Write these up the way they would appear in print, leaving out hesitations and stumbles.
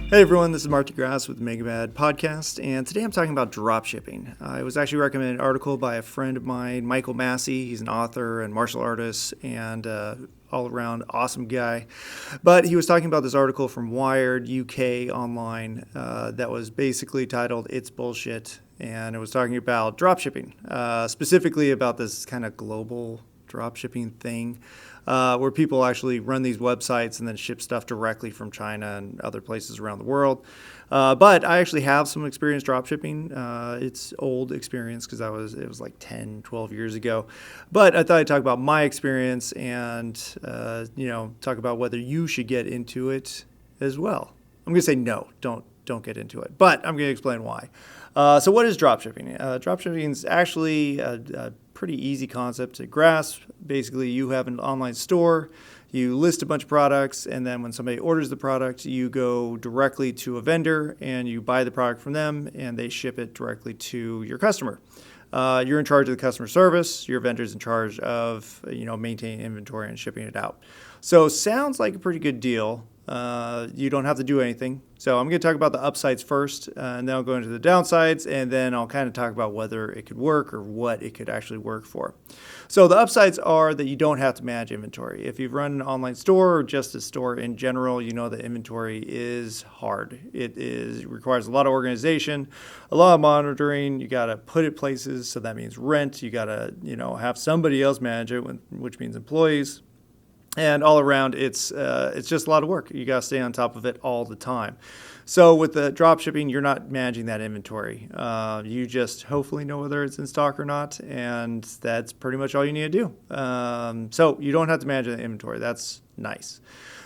Hey everyone, this is Mark de Grasse with the Megabad podcast, and today I'm talking about dropshipping. It was actually recommended an article by a friend of mine, Michael Massey. He's an author and martial artist and all-around awesome guy. But he was talking about this article from Wired UK online that was basically titled "It's Bullshit," and it was talking about dropshipping, specifically about this kind of global dropshipping thing. Where people actually run these websites and then ship stuff directly from China and other places around the world. But I actually have some experience dropshipping. It's old experience because it was like 10, 12 years ago. But I thought I'd talk about my experience and, talk about whether you should get into it as well. I'm going to say no, don't get into it. But I'm going to explain why. So what is dropshipping? Dropshipping is actually a pretty easy concept to grasp. Basically, you have an online store, you list a bunch of products, and then when somebody orders the product, you go directly to a vendor and you buy the product from them, and they ship it directly to your customer. You're in charge of the customer service. Your vendor's in charge of maintaining inventory and shipping it out. So sounds like a pretty good deal. You don't have to do anything. So I'm going to talk about the upsides first, and then I'll go into the downsides, and then I'll kind of talk about whether it could work or what it could actually work for. So the upsides are that you don't have to manage inventory. If you've run an online store or just a store in general, you know that inventory is hard. It requires a lot of organization, a lot of monitoring. You got to put it places, so that means rent. You got to have somebody else manage it, which means employees. And all around, it's just a lot of work. You got to stay on top of it all the time. So with the drop shipping, you're not managing that inventory. You just hopefully know whether it's in stock or not, and that's pretty much all you need to do. So you don't have to manage the inventory. That's nice.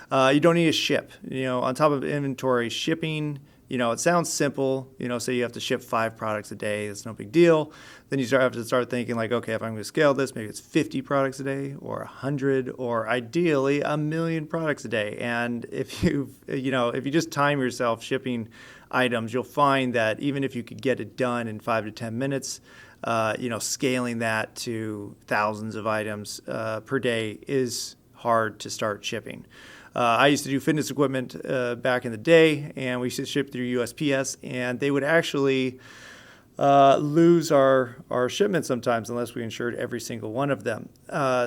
You don't need to ship. On top of inventory, shipping. It sounds simple, say you have to ship 5 products a day. It's no big deal. Then you have to start thinking like, okay, if I'm going to scale this, maybe it's 50 products a day or 100 or ideally 1,000,000 products a day. And if you just time yourself shipping items, you'll find that even if you could get it done in 5 to 10 minutes, scaling that to thousands of items per day is hard to start shipping. I used to do fitness equipment back in the day, and we used to ship through USPS, and they would actually lose our shipments sometimes unless we insured every single one of them.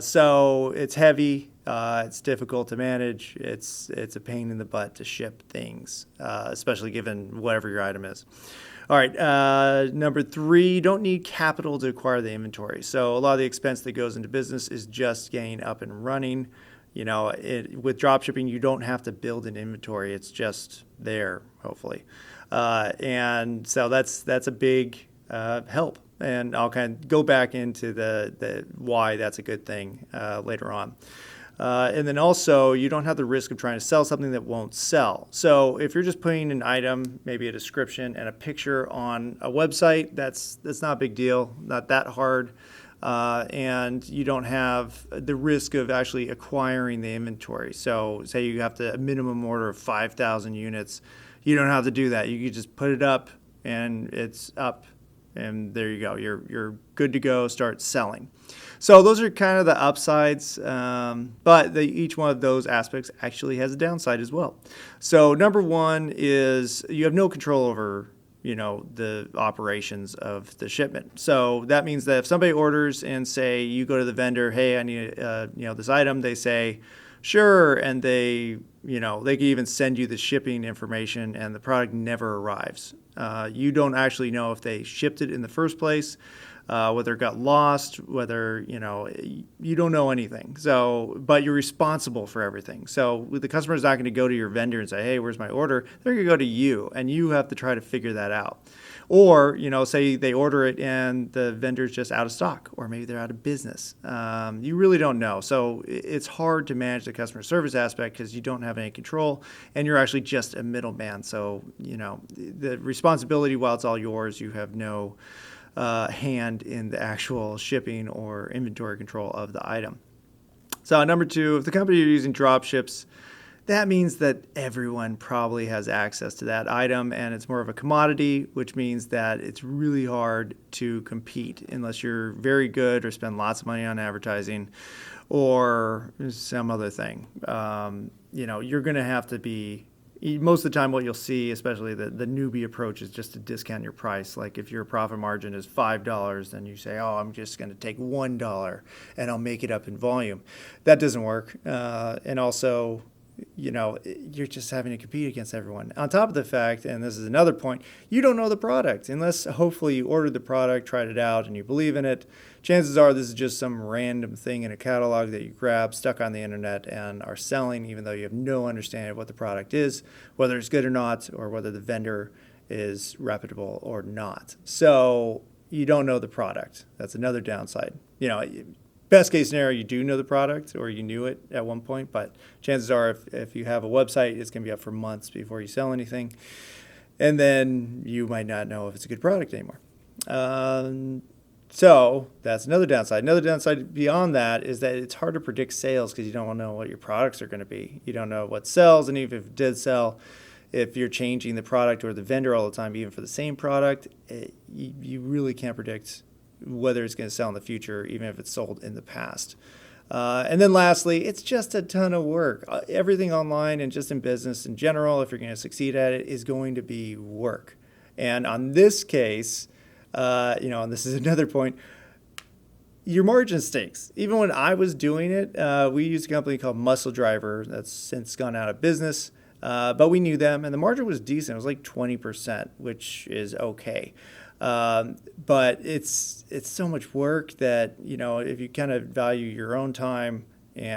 So it's heavy, it's difficult to manage, it's a pain in the butt to ship things, especially given whatever your item is. All right, number 3, you don't need capital to acquire the inventory. So a lot of the expense that goes into business is just getting up and running. With dropshipping, you don't have to build an inventory. It's just there, hopefully. And so that's a big help. And I'll kind of go back into the why that's a good thing later on. And then also, you don't have the risk of trying to sell something that won't sell. So if you're just putting an item, maybe a description and a picture on a website, that's not a big deal, not that hard. And you don't have the risk of actually acquiring the inventory. So say you have a minimum order of 5,000 units. You don't have to do that. You can just put it up and it's up, and there you go. You're good to go, start selling. So those are kind of the upsides, but each one of those aspects actually has a downside as well. So number 1 is you have no control over the operations of the shipment. So that means that if somebody orders and say you go to the vendor, hey, I need this item, they say, sure, and they can even send you the shipping information, and the product never arrives. You don't actually know if they shipped it in the first place, whether it got lost, whether, you don't know anything. So, but you're responsible for everything. So the customer is not going to go to your vendor and say, hey, where's my order? They're going to go to you, and you have to try to figure that out. Or, say they order it and the vendor's just out of stock, or maybe they're out of business. You really don't know. So it's hard to manage the customer service aspect because you don't have any control, and you're actually just a middleman. So, the responsibility, while it's all yours, you have no hand in the actual shipping or inventory control of the item. So number 2, if the company you're using drop ships, that means that everyone probably has access to that item, and it's more of a commodity, which means that it's really hard to compete unless you're very good or spend lots of money on advertising or some other thing. You're going to have to be most of the time what you'll see, especially the newbie approach, is just to discount your price. Like if your profit margin is $5, then you say, oh, I'm just going to take $1 and I'll make it up in volume. That doesn't work. And also, you're just having to compete against everyone. On top of the fact, and this is another point, you don't know the product. Unless hopefully you ordered the product, tried it out, and you believe in it, chances are this is just some random thing in a catalog that you grab, stuck on the internet, and are selling, even though you have no understanding of what the product is, whether it's good or not, or whether the vendor is reputable or not. So you don't know the product. That's another downside. Best case scenario, you do know the product or you knew it at one point, but chances are if you have a website, it's going to be up for months before you sell anything. And then you might not know if it's a good product anymore. So that's another downside. Another downside beyond that is that it's hard to predict sales because you don't know what your products are going to be. You don't know what sells, and even if it did sell, if you're changing the product or the vendor all the time, even for the same product, you really can't predict whether it's going to sell in the future, even if it's sold in the past. And then lastly, it's just a ton of work. Everything online and just in business in general, if you're going to succeed at it, is going to be work. And on this case, and this is another point, your margin stinks. Even when I was doing it, we used a company called Muscle Driver that's since gone out of business. But we knew them, and the margin was decent. It was like 20%, which is okay. But it's so much work that, if you kind of value your own time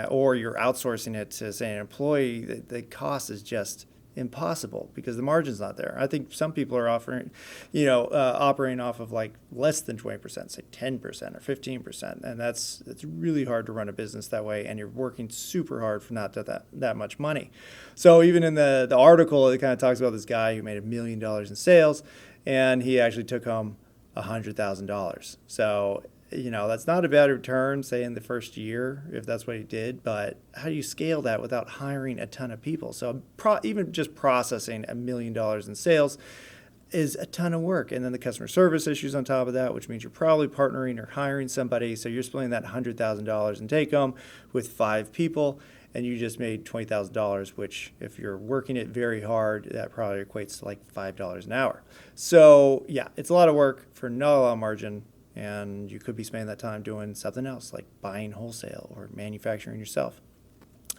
or you're outsourcing it to, say, an employee, the cost is just impossible because the margin's not there. I think some people are offering, operating off of like less than 20%, say 10% or 15%. And it's really hard to run a business that way. And you're working super hard for not that much money. So even in the article, it kind of talks about this guy who made $1 million in sales, and he actually took home $100,000. So, that's not a bad return, say, in the first year, if that's what he did. But how do you scale that without hiring a ton of people? So even just processing $1 million in sales is a ton of work. And then the customer service issues on top of that, which means you're probably partnering or hiring somebody. So you're splitting that $100,000 in take home with 5 people. And you just made $20,000, which if you're working it very hard, that probably equates to like $5 an hour. So yeah, it's a lot of work for not a lot of margin, and you could be spending that time doing something else like buying wholesale or manufacturing yourself.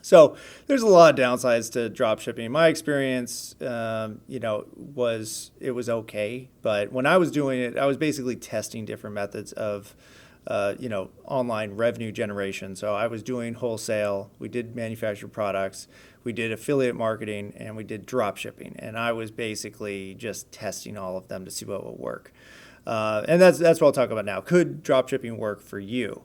So there's a lot of downsides to drop shipping. My experience, was okay, but when I was doing it, I was basically testing different methods of online revenue generation. So I was doing wholesale, we did manufactured products, we did affiliate marketing, and we did drop shipping. And I was basically just testing all of them to see what would work. And that's what I'll talk about now. Could drop shipping work for you?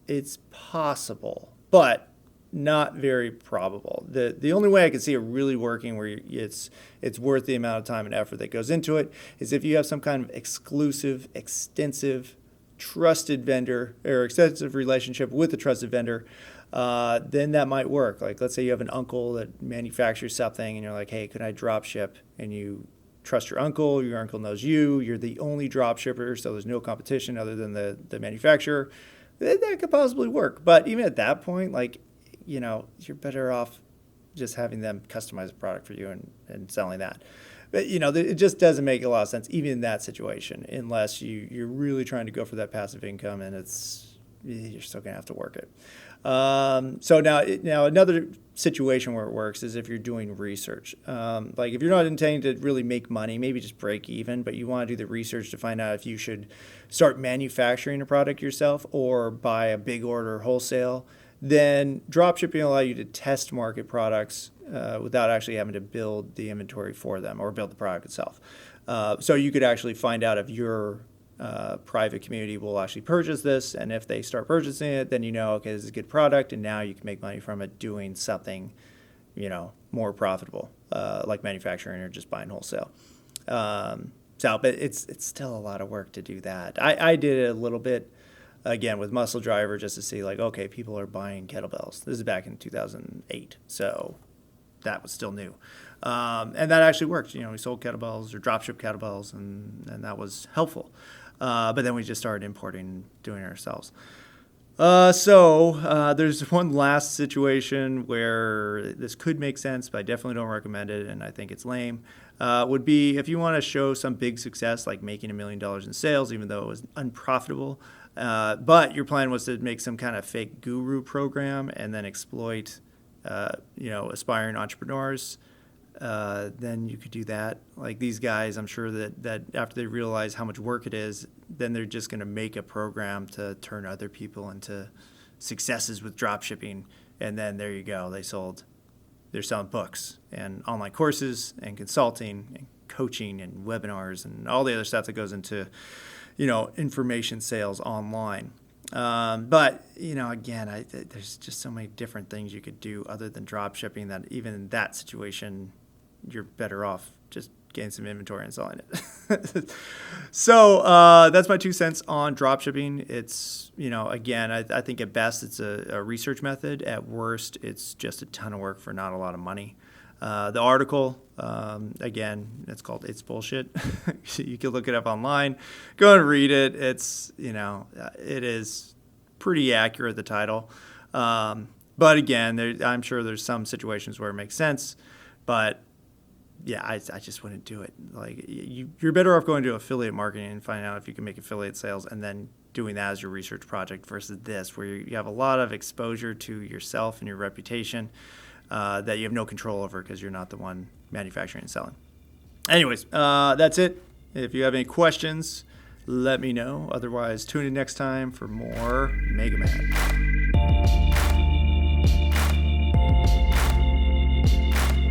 It's possible, but not very probable. The only way I can see it really working where it's worth the amount of time and effort that goes into it is if you have some kind of exclusive, extensive, trusted vendor or extensive relationship with a trusted vendor, then that might work. Like, let's say you have an uncle that manufactures something and you're like, hey, could I drop ship? And you trust your uncle knows you're the only drop shipper, so there's no competition other than the manufacturer. That could possibly work. But even at that point, you're better off just having them customize a product for you and selling that. But, it just doesn't make a lot of sense, even in that situation, unless you're really trying to go for that passive income, and you're still going to have to work it. So now another situation where it works is if you're doing research. Like if you're not intending to really make money, maybe just break even, but you want to do the research to find out if you should start manufacturing a product yourself or buy a big order wholesale, then dropshipping will allow you to test market products without actually having to build the inventory for them or build the product itself. So you could actually find out if your private community will actually purchase this, and if they start purchasing it, then okay, this is a good product, and now you can make money from it doing something, more profitable, like manufacturing or just buying wholesale. But it's still a lot of work to do that. I did it a little bit, again, with Muscle Driver just to see, like, okay, people are buying kettlebells. This is back in 2008, so that was still new. And that actually worked. We sold kettlebells or dropship kettlebells, and that was helpful. But then we just started importing, doing it ourselves. There's one last situation where this could make sense, but I definitely don't recommend it, and I think it's lame. Would be if you want to show some big success, like making $1 million in sales, even though it was unprofitable. But your plan was to make some kind of fake guru program and then exploit, aspiring entrepreneurs. Then you could do that. Like these guys, I'm sure that after they realize how much work it is, then they're just going to make a program to turn other people into successes with dropshipping. And then there you go. They're selling books and online courses and consulting and coaching and webinars and all the other stuff that goes into, information sales online. But again, there's just so many different things you could do other than drop shipping that even in that situation, you're better off just getting some inventory and selling it. So that's my 2 cents on drop shipping. It's, again, I think at best it's a research method. At worst, it's just a ton of work for not a lot of money. The article, again, it's called It's Bullshit. You can look it up online. Go and read it. It's, it is pretty accurate, the title. But again, I'm sure there's some situations where it makes sense. But yeah, I just wouldn't do it. Like you're better off going to affiliate marketing and finding out if you can make affiliate sales and then doing that as your research project versus this, where you have a lot of exposure to yourself and your reputation that you have no control over because you're not the one manufacturing and selling. Anyways, that's it. If you have any questions, let me know. Otherwise, tune in next time for more Mega Mad.